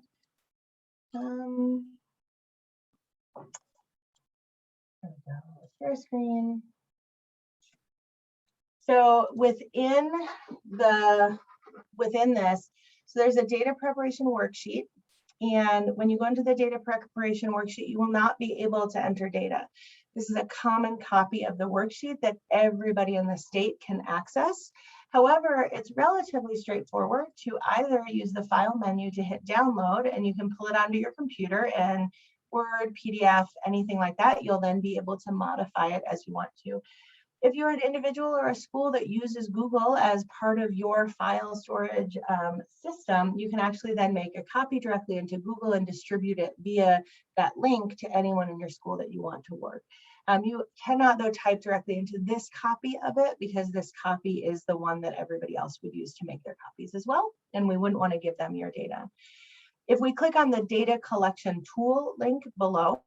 There we go. Share screen. So within this, so there's a data preparation worksheet. And when you go into the data preparation worksheet, you will not be able to enter data. This is a common copy of the worksheet that everybody in the state can access. However, it's relatively straightforward to either use the file menu to hit download, and you can pull it onto your computer and Word, PDF, anything like that. You'll then be able to modify it as you want to. If you're an individual or a school that uses Google as part of your file storage system, you can actually then make a copy directly into Google and distribute it via that link to anyone in your school that you want to work. You cannot, though, type directly into this copy of it, because this copy is the one that everybody else would use to make their copies as well, and we wouldn't want to give them your data. If we click on the data collection tool link below,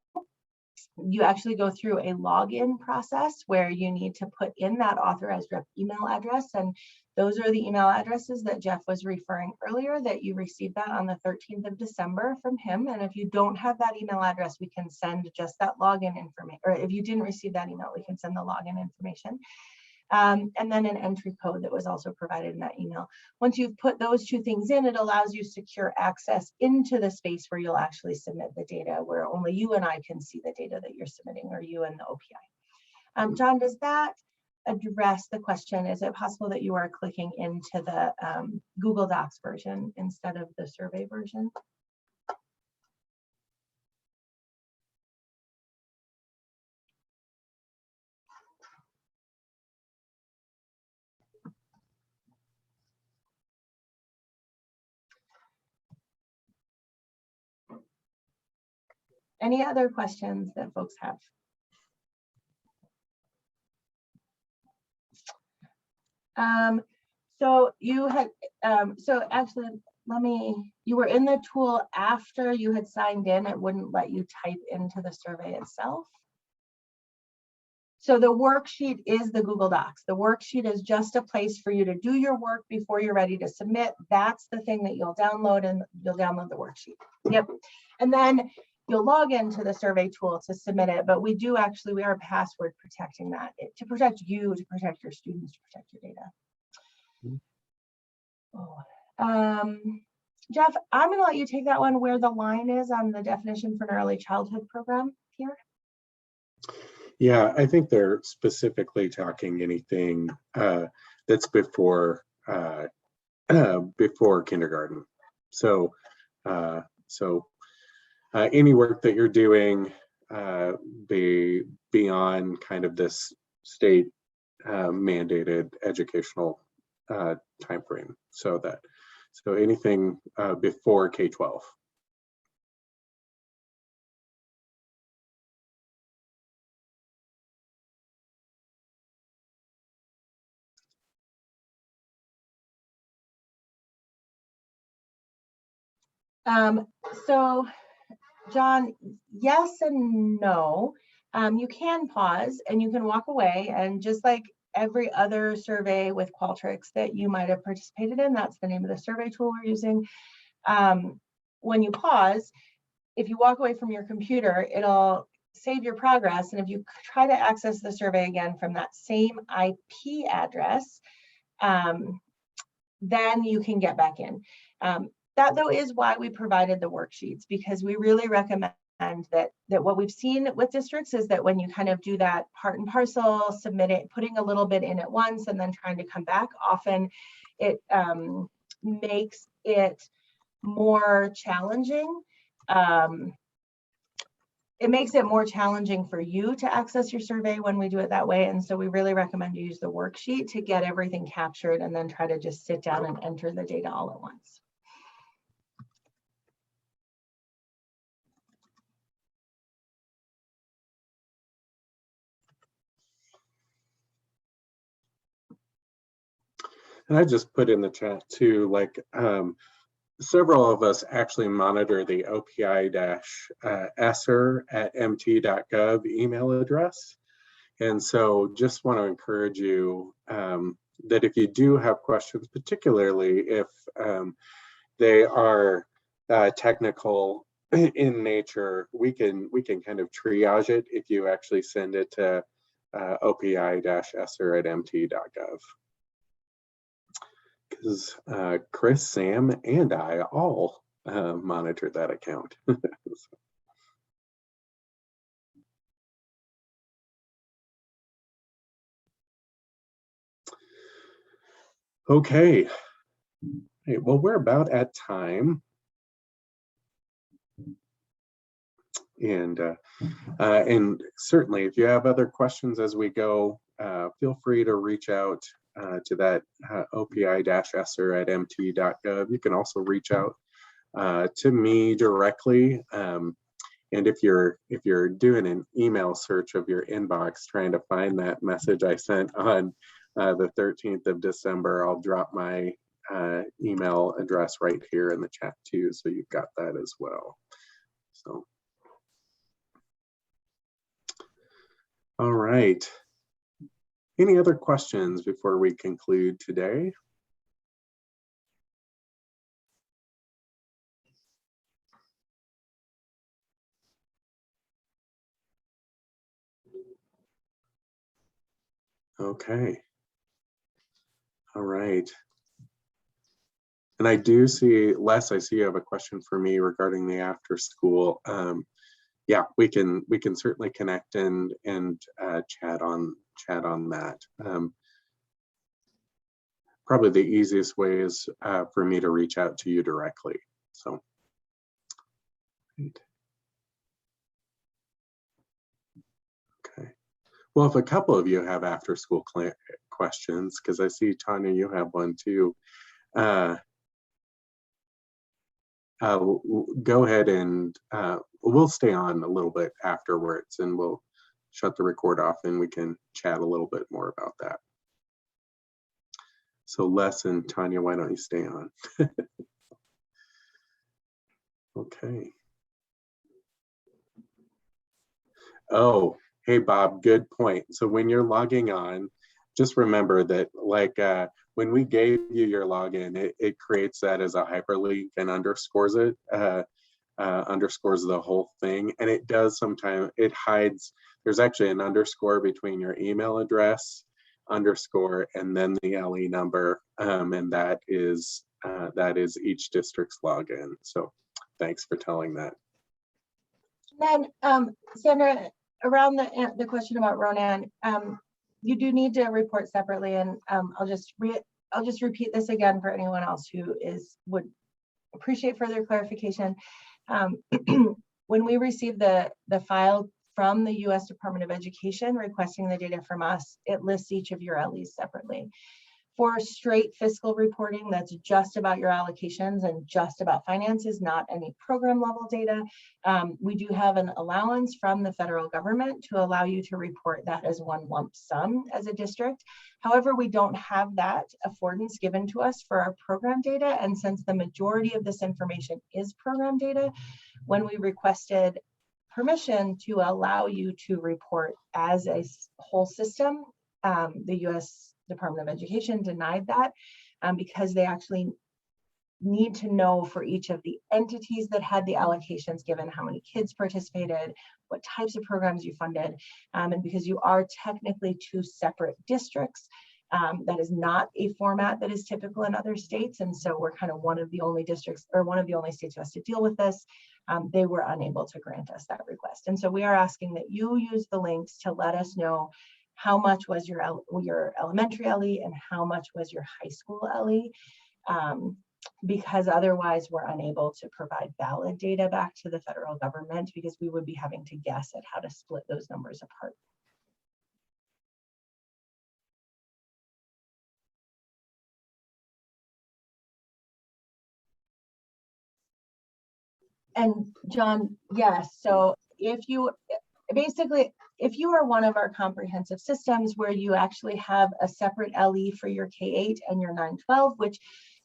you actually go through a login process where you need to put in that authorized rep email address. And those are the email addresses that Jeff was referring earlier, that you received that on the 13th of December from him. And if you don't have that email address, we can send just that login information. Or if you didn't receive that email, we can send the login information. And then an entry code that was also provided in that email. Once you've put those two things in, it allows you secure access into the space where you'll actually submit the data, where only you and I can see the data that you're submitting, or you and the OPI. John, does that address the question? Is it possible that you are clicking into the Google Docs version instead of the survey version? Any other questions that folks have? So you had, so actually, you were in the tool after you had signed in. It wouldn't let you type into the survey itself. So the worksheet is the Google Docs. The worksheet is just a place for you to do your work before you're ready to submit. That's the thing that you'll download, and you'll download the worksheet. Yep. And then you'll log into the survey tool to submit it. But we are password protecting that to protect you, to protect your students, to protect your data. Jeff, I'm going to let you take that one, where the line is on the definition for an early childhood program here. Yeah, I think they're specifically talking anything that's before before kindergarten. So any work that you're doing beyond kind of this state mandated educational timeframe. So anything before K-12. So John, yes and no. You can pause and you can walk away, and just like every other survey with Qualtrics that you might have participated in, that's the name of the survey tool we're using. When you pause, if you walk away from your computer, it'll save your progress. And if you try to access the survey again from that same IP address, then you can get back in. That, though, is why we provided the worksheets, because we really recommend that what we've seen with districts is that when you kind of do that part and parcel, submit it, putting a little bit in at once and then trying to come back, often it makes it more challenging. It makes it more challenging for you to access your survey when we do it that way. And so we really recommend you use the worksheet to get everything captured, and then try to just sit down and enter the data all at once. And I just put in the chat too, like several of us actually monitor the OPI-ESSER@mt.gov email address. And so just want to encourage you that if you do have questions, particularly if they are technical in nature, we can kind of triage it if you actually send it to OPI-ESSER@mt.gov. Because Chris, Sam, and I all monitor that account. Okay. Hey, well, we're about at time. And certainly, if you have other questions as we go, feel free to reach out to that OPI-ESSER@mt.gov. You can also reach out to me directly. And if you're doing an email search of your inbox, trying to find that message I sent on the 13th of December, I'll drop my email address right here in the chat too, so you've got that as well. So, all right. Any other questions before we conclude today? Okay. All right. And I do see, Les, I see you have a question for me regarding the after school. Yeah, we can certainly connect and chat on that. Probably the easiest way is for me to reach out to you directly. So, great. Okay. Well, if a couple of you have after school questions, because I see Tanya, you have one too. Go ahead and we'll stay on a little bit afterwards, and we'll shut the record off and we can chat a little bit more about that. So Les and Tanya, why don't you stay on? Okay. Oh, hey, Bob, good point. So when you're logging on, just remember that like when we gave you your login, it creates that as a hyperlink and underscores it, underscores the whole thing. And it does sometimes, it hides, there's actually an underscore between your email address, underscore, and then the LE number. And that is each district's login. So thanks for telling that. Then Sandra, around the question about Ronan, you do need to report separately, and I'll just repeat this again for anyone else who would appreciate further clarification. When we receive the file from the U.S. Department of Education requesting the data from us, it lists each of your LEs separately. For straight fiscal reporting, that's just about your allocations and just about finances, not any program level data. We do have an allowance from the federal government to allow you to report that as one lump sum as a district. However, we don't have that affordance given to us for our program data. And since the majority of this information is program data, when we requested permission to allow you to report as a whole system, the U.S. Department of Education denied that because they actually need to know for each of the entities that had the allocations given how many kids participated, what types of programs you funded, and because you are technically two separate districts, that is not a format that is typical in other states, and so we're kind of one of the only districts or one of the only states who has to deal with this. They were unable to grant us that request, and so we are asking that you use the links to let us know how much was your elementary LE and how much was your high school LE, because otherwise we're unable to provide valid data back to the federal government because we would be having to guess at how to split those numbers apart. And John, yes, so if you, basically, if you are one of our comprehensive systems where you actually have a separate LE for your K-8 and your 9-12, which,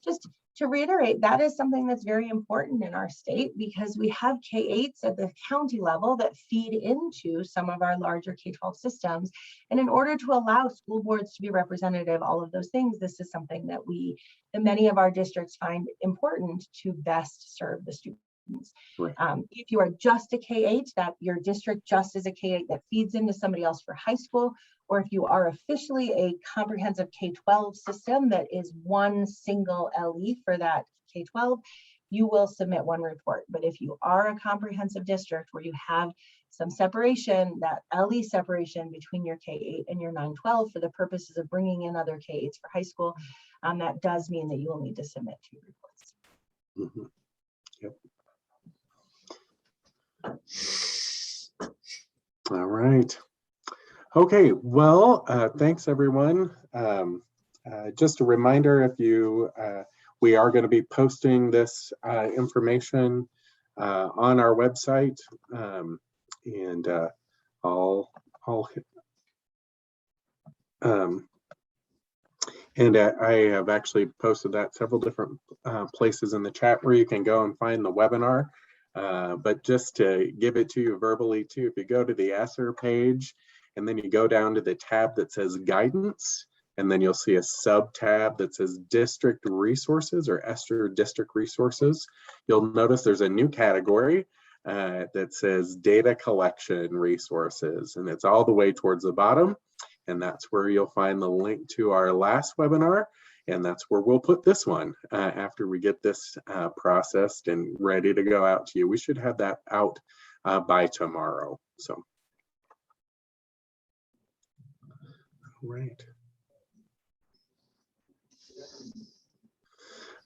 just to reiterate, that is something that's very important in our state because we have K-8s at the county level that feed into some of our larger K-12 systems. And in order to allow school boards to be representative, all of those things, this is something that many of our districts find important to best serve the students. Right. If you are just a K-8, that your district just is a K-8 that feeds into somebody else for high school, or if you are officially a comprehensive K-12 system that is one single LE for that K-12, you will submit one report. But if you are a comprehensive district where you have some separation, that LE separation between your K-8 and your 9-12 for the purposes of bringing in other K-8s for high school, that does mean that you will need to submit 2 reports. Mm-hmm. Yep. All right. Okay, well, thanks everyone. Just a reminder, if you, we are going to be posting this information on our website, and I have actually posted that several different places in the chat where you can go and find the webinar. But just to give it to you verbally too, if you go to the ESSER page and then you go down to the tab that says guidance, and then you'll see a sub tab that says district resources or ESSER district resources. You'll notice there's a new category that says data collection resources, and it's all the way towards the bottom. And that's where you'll find the link to our last webinar. And that's where we'll put this one after we get this processed and ready to go out to you. We should have that out by tomorrow. So, all right.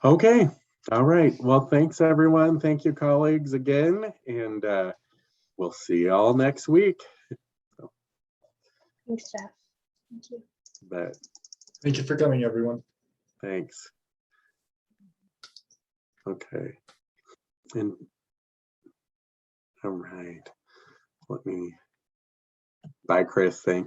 Okay. All right. Well, thanks everyone. Thank you, colleagues, again. And we'll see you all next week. Thanks, Jeff. Thank you. But Thank you for coming, everyone. thanks. Okay. And all right. Let me, bye, Chris. Thank you.